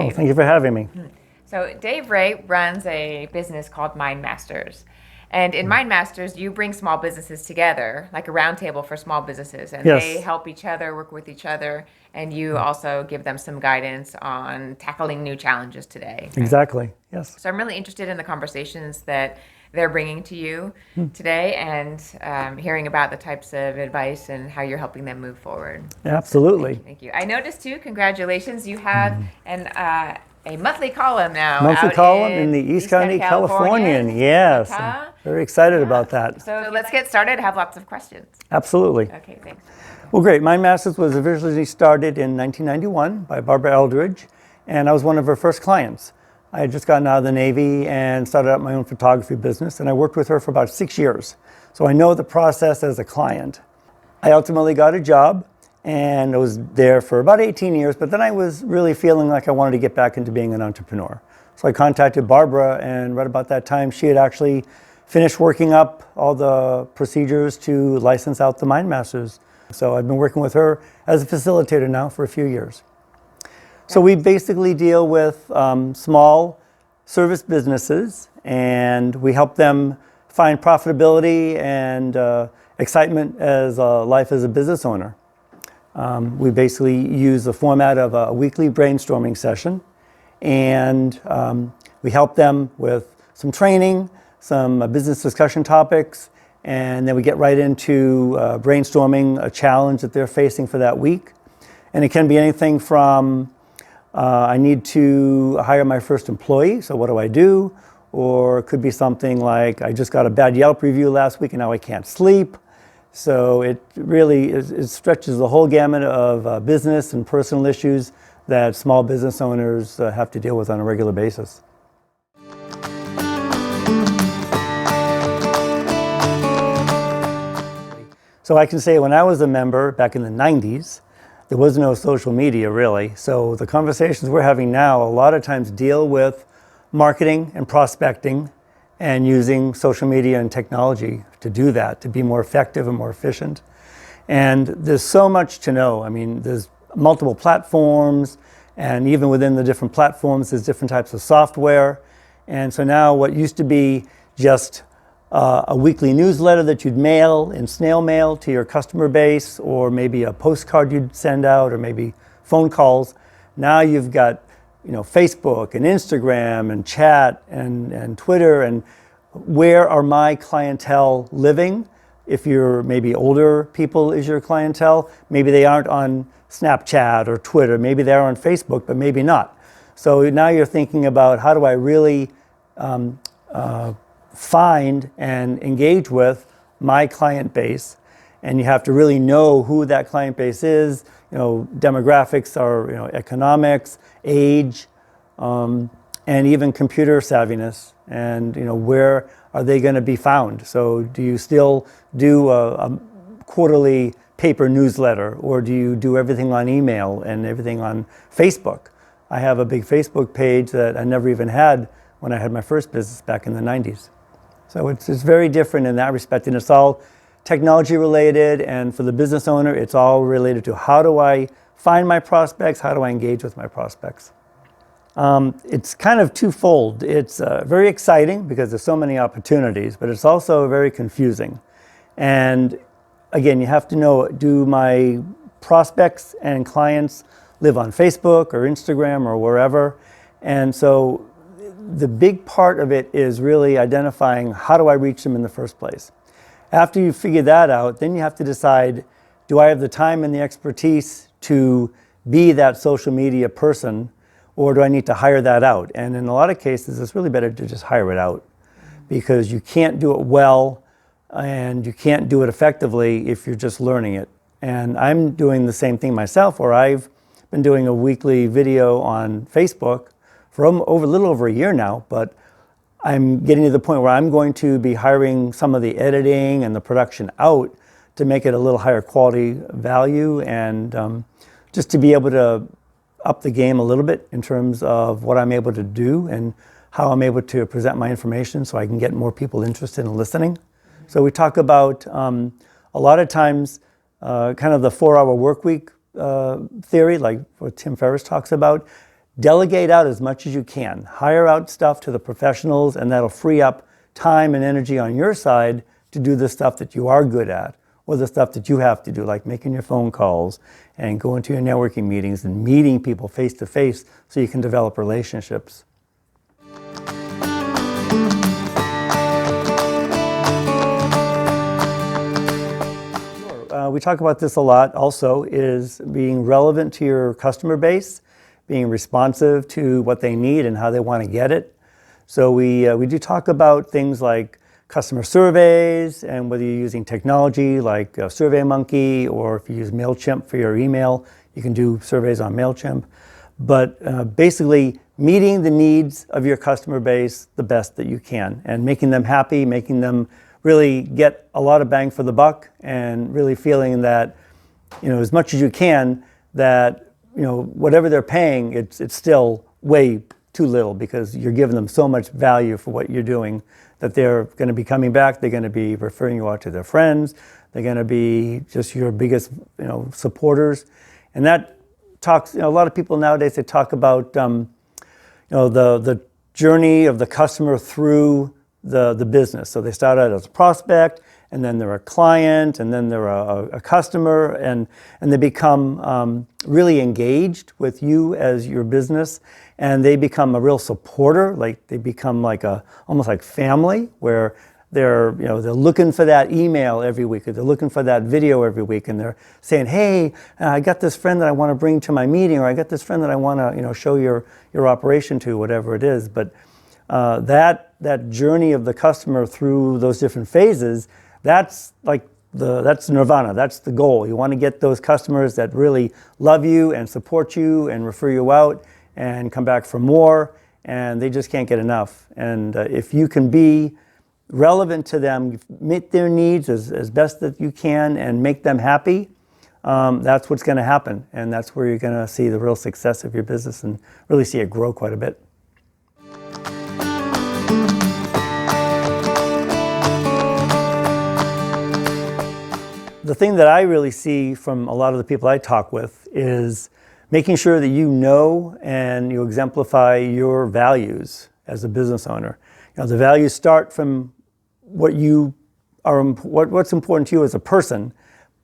Dave. Thank you for having me. So Dave Ray runs a business called Mind Masters. And in Mind Masters, you bring small businesses together, like a roundtable for small businesses, and Yes. they help each other, work with each other, and you also give them some guidance on tackling new challenges today. Right? Exactly, yes. So I'm really interested in the conversations that they're bringing to you today, and hearing about the types of advice and how you're helping them move forward. Absolutely. So thank you. I noticed too, congratulations, you have a monthly column now. Monthly out column in the East County Californian. Yes. I'm very excited about that. So let's get started. I have lots of questions. Absolutely. Okay, thanks. Well, great. Mind Masters was originally started in 1991 by Barbara Eldridge, and I was one of her first clients. I had just gotten out of the Navy and started up my own photography business, and I worked with her for about 6 years. So I know the process as a client. I ultimately got a job, and I was there for about 18 years, but then I was really feeling like I wanted to get back into being an entrepreneur. So I contacted Barbara, and right about that time, she had actually finished working up all the procedures to license out the Mind Masters. So I've been working with her as a facilitator now for a few years. So we basically deal with small service businesses, and we help them find profitability and excitement as life as a business owner. We basically use the format of a weekly brainstorming session, and we help them with some training, some business discussion topics, and then we get right into brainstorming a challenge that they're facing for that week. And it can be anything from I need to hire my first employee, so what do I do? Or it could be something like I just got a bad Yelp review last week and now I can't sleep. So it really it stretches the whole gamut of business and personal issues that small business owners have to deal with on a regular basis. So I can say when I was a member back in the 90s, there was no social media really. So the conversations we're having now a lot of times deal with marketing and prospecting and using social media and technology to do that, to be more effective and more efficient. And there's so much to know. I mean, there's multiple platforms, and even within the different platforms, there's different types of software. And so now what used to be just a weekly newsletter that you'd mail in snail mail to your customer base, or maybe a postcard you'd send out, or maybe phone calls. Now you've got Facebook and Instagram and chat and Twitter, and where are my clientele living? If you're maybe older people is your clientele, maybe they aren't on Snapchat or Twitter, maybe they're on Facebook, but maybe not. So now you're thinking about how do I really find and engage with my client base, and you have to really know who that client base is. Demographics are economics, age, and even computer savviness, and where are they going to be found. So do you still do a quarterly paper newsletter, or do you do everything on email and everything on Facebook? I have a big Facebook page that I never even had when I had my first business back in the 90s. So it's very different in that respect, and it's all technology related, and for the business owner, it's all related to how do I find my prospects, how do I engage with my prospects. It's kind of twofold. It's very exciting because there's so many opportunities, but it's also very confusing. And again, you have to know, do my prospects and clients live on Facebook or Instagram or wherever? And so the big part of it is really identifying how do I reach them in the first place. After you figure that out, then you have to decide, do I have the time and the expertise to be that social media person, or do I need to hire that out? And in a lot of cases, it's really better to just hire it out, because you can't do it well and you can't do it effectively if you're just learning it. And I'm doing the same thing myself, where I've been doing a weekly video on Facebook for a little over a year now, but I'm getting to the point where I'm going to be hiring some of the editing and the production out to make it a little higher quality value, and just to be able to up the game a little bit in terms of what I'm able to do and how I'm able to present my information so I can get more people interested in listening. So we talk about a lot of times kind of the 4-hour work week theory, like what Tim Ferriss talks about. delegate out as much as you can. Hire out stuff to the professionals, and that'll free up time and energy on your side to do the stuff that you are good at, or the stuff that you have to do, like making your phone calls and going to your networking meetings and meeting people face to face so you can develop relationships. We talk about this a lot also, is being relevant to your customer base, being responsive to what they need and how they want to get it. So we do talk about things like customer surveys, and whether you're using technology like SurveyMonkey, or if you use MailChimp for your email, you can do surveys on MailChimp. But basically meeting the needs of your customer base the best that you can, and making them happy, making them really get a lot of bang for the buck, and really feeling that, as much as you can, that, whatever they're paying, it's still way too little, because you're giving them so much value for what you're doing, that they're going to be coming back, they're going to be referring you out to their friends, they're going to be just your biggest, supporters. And that talks, a lot of people nowadays, they talk about, the journey of the customer through the business. So they start out as a prospect, and then they're a client, and then they're a customer, and they become really engaged with you as your business, and they become a real supporter. Like they become like almost like family, where they're looking for that email every week, or they're looking for that video every week, and they're saying, hey, I got this friend that I want to bring to my meeting, or I got this friend that I want to show your operation to, whatever it is. But that journey of the customer through those different phases, that's nirvana. That's the goal. You want to get those customers that really love you and support you and refer you out and come back for more, and they just can't get enough. And if you can be relevant to them, meet their needs as best that you can, and make them happy, that's what's going to happen. And that's where you're going to see the real success of your business and really see it grow quite a bit. The thing that I really see from a lot of the people I talk with is making sure that you know and you exemplify your values as a business owner. The values start from what's important to you as a person,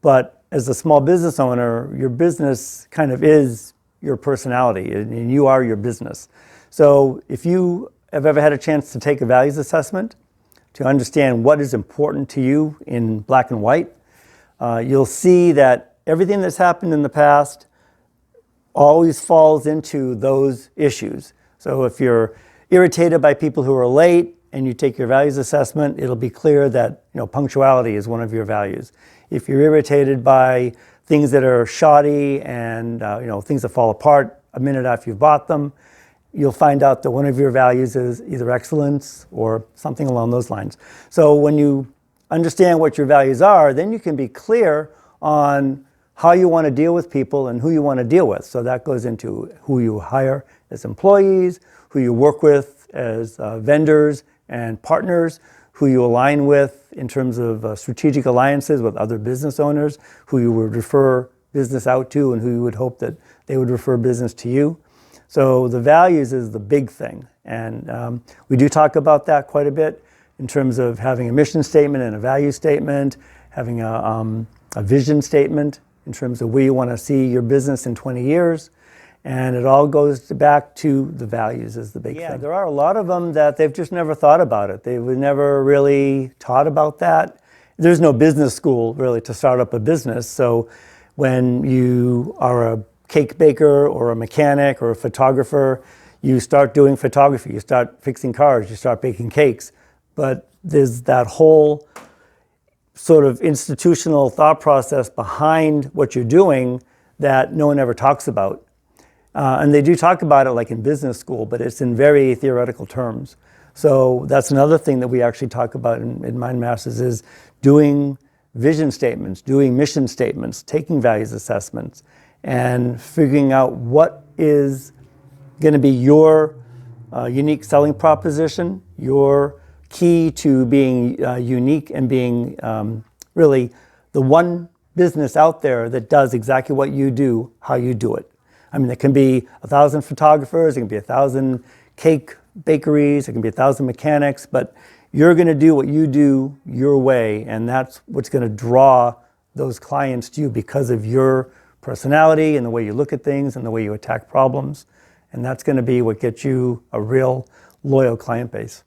but as a small business owner, your business kind of is your personality, and you are your business. So if you have ever had a chance to take a values assessment to understand what is important to you in black and white, you'll see that everything that's happened in the past always falls into those issues. So if you're irritated by people who are late and you take your values assessment, it'll be clear that punctuality is one of your values. If you're irritated by things that are shoddy and things that fall apart a minute after you've bought them, you'll find out that one of your values is either excellence or something along those lines. So when you understand what your values are, then you can be clear on how you want to deal with people and who you want to deal with. So that goes into who you hire as employees, who you work with as vendors and partners, who you align with in terms of strategic alliances with other business owners, who you would refer business out to, and who you would hope that they would refer business to you. So the values is the big thing. And we do talk about that quite a bit in terms of having a mission statement and a value statement, having a vision statement in terms of where you want to see your business in 20 years. And it all goes back to the values is the big thing. There are a lot of them that they've just never thought about it. They were never really taught about that. There's no business school really to start up a business. So when you are a cake baker or a mechanic or a photographer, you start doing photography, you start fixing cars, you start baking cakes. But there's that whole sort of institutional thought process behind what you're doing that no one ever talks about. And they do talk about it like in business school, but it's in very theoretical terms. So that's another thing that we actually talk about in Mind Masters is doing vision statements, doing mission statements, taking values assessments, and figuring out what is going to be your unique selling proposition, your key to being unique and being really the one business out there that does exactly what you do, how you do it. I mean, it can be 1,000 photographers, it can be 1,000 cake bakeries, it can be 1,000 mechanics, but you're going to do what you do your way, and that's what's going to draw those clients to you because of your personality and the way you look at things and the way you attack problems. And that's going to be what gets you a real loyal client base.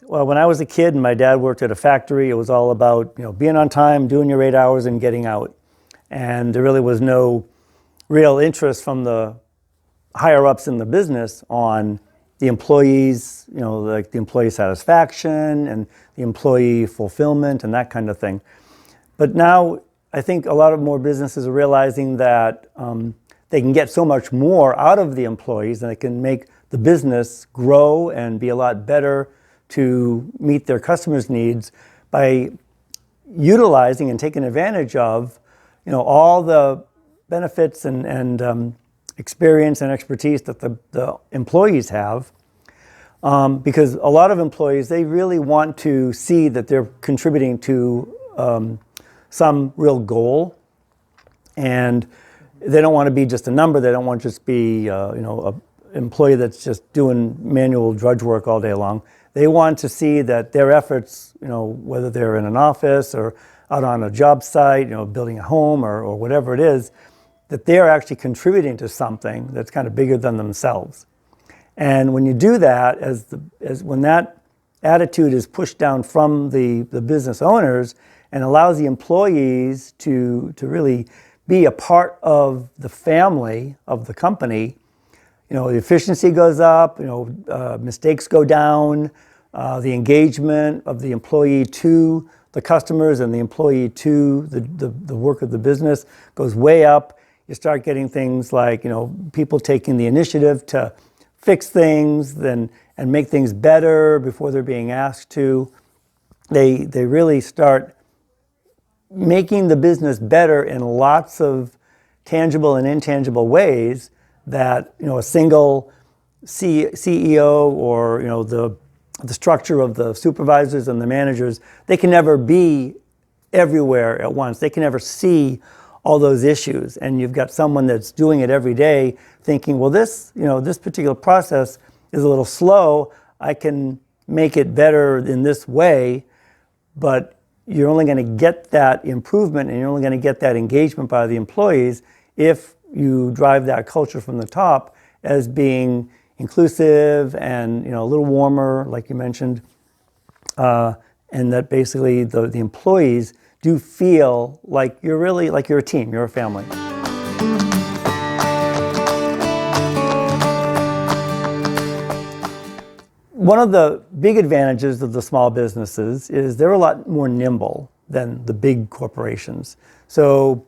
Well, when I was a kid and my dad worked at a factory, it was all about, being on time, doing your 8 hours and getting out. And there really was no real interest from the higher ups in the business on the employees, like the employee satisfaction and the employee fulfillment and that kind of thing. But now I think a lot of more businesses are realizing that they can get so much more out of the employees and they can make the business grow and be a lot better to meet their customers' needs by utilizing and taking advantage of, all the benefits and experience and expertise that the employees have. Because a lot of employees, they really want to see that they're contributing to some real goal, and they don't want to be just a number. They don't want to just be, an employee that's just doing manual drudge work all day long. They want to see that their efforts, whether they're in an office or out on a job site, building a home or whatever it is, that they're actually contributing to something that's kind of bigger than themselves. And when you do that, when that attitude is pushed down from the business owners and allows the employees to really be a part of the family of the company, the efficiency goes up, mistakes go down, the engagement of the employee to the customers and the employee to the work of the business goes way up. You start getting things like, people taking the initiative to fix things and make things better before they're being asked to. They really start making the business better in lots of tangible and intangible ways that, a single CEO or, the structure of the supervisors and the managers, they can never be everywhere at once. They can never see all those issues. And you've got someone that's doing it every day thinking, well, this particular process is a little slow. I can make it better in this way, but you're only going to get that improvement and you're only going to get that engagement by the employees if you drive that culture from the top as being inclusive and a little warmer, like you mentioned, and that basically the employees do feel like you're a team, you're a family. One of the big advantages of the small businesses is they're a lot more nimble than the big corporations. So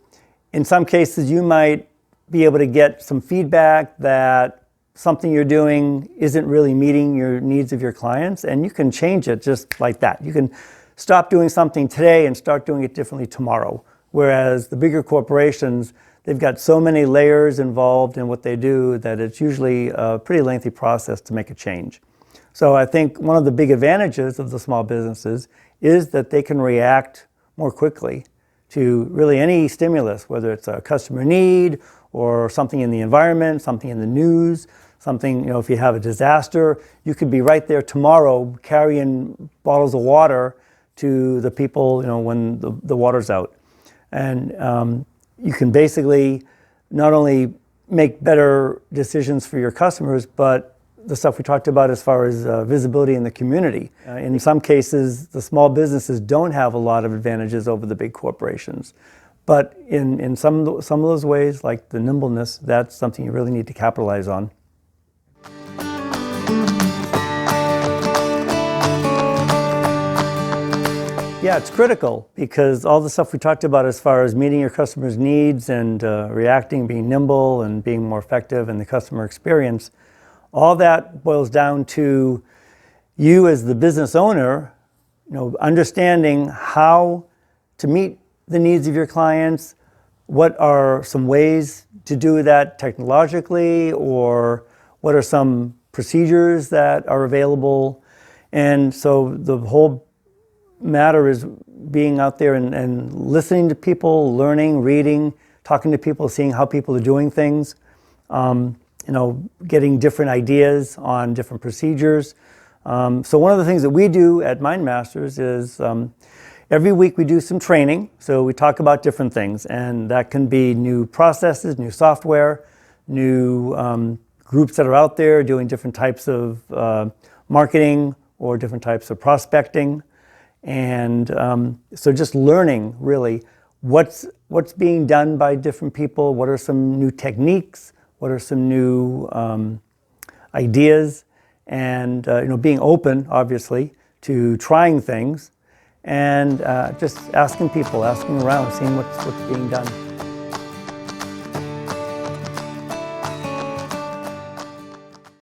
in some cases, you might be able to get some feedback that something you're doing isn't really meeting your needs of your clients, and you can change it just like that. You can stop doing something today and start doing it differently tomorrow. Whereas the bigger corporations, they've got so many layers involved in what they do that it's usually a pretty lengthy process to make a change. So I think one of the big advantages of the small businesses is that they can react more quickly to really any stimulus, whether it's a customer need or something in the environment, something in the news, something, if you have a disaster, you could be right there tomorrow carrying bottles of water to the people, when the water's out. And you can basically not only make better decisions for your customers, but the stuff we talked about as far as visibility in the community. In some cases, the small businesses don't have a lot of advantages over the big corporations. But in some of those ways, like the nimbleness, that's something you really need to capitalize on. Yeah, it's critical because all the stuff we talked about as far as meeting your customers' needs and reacting, being nimble and being more effective in the customer experience, all that boils down to you as the business owner, understanding how to meet the needs of your clients, what are some ways to do that technologically, or what are some procedures that are available, And so the whole matter is being out there and listening to people, learning, reading, talking to people, seeing how people are doing things, getting different ideas on different procedures. So one of the things that we do at MindMasters is every week we do some training. So we talk about different things, and that can be new processes, new software, new groups that are out there doing different types of marketing or different types of prospecting. And so just learning really what's being done by different people, what are some new techniques, what are some new ideas, and being open, obviously, to trying things, and just asking people, asking around, seeing what's being done.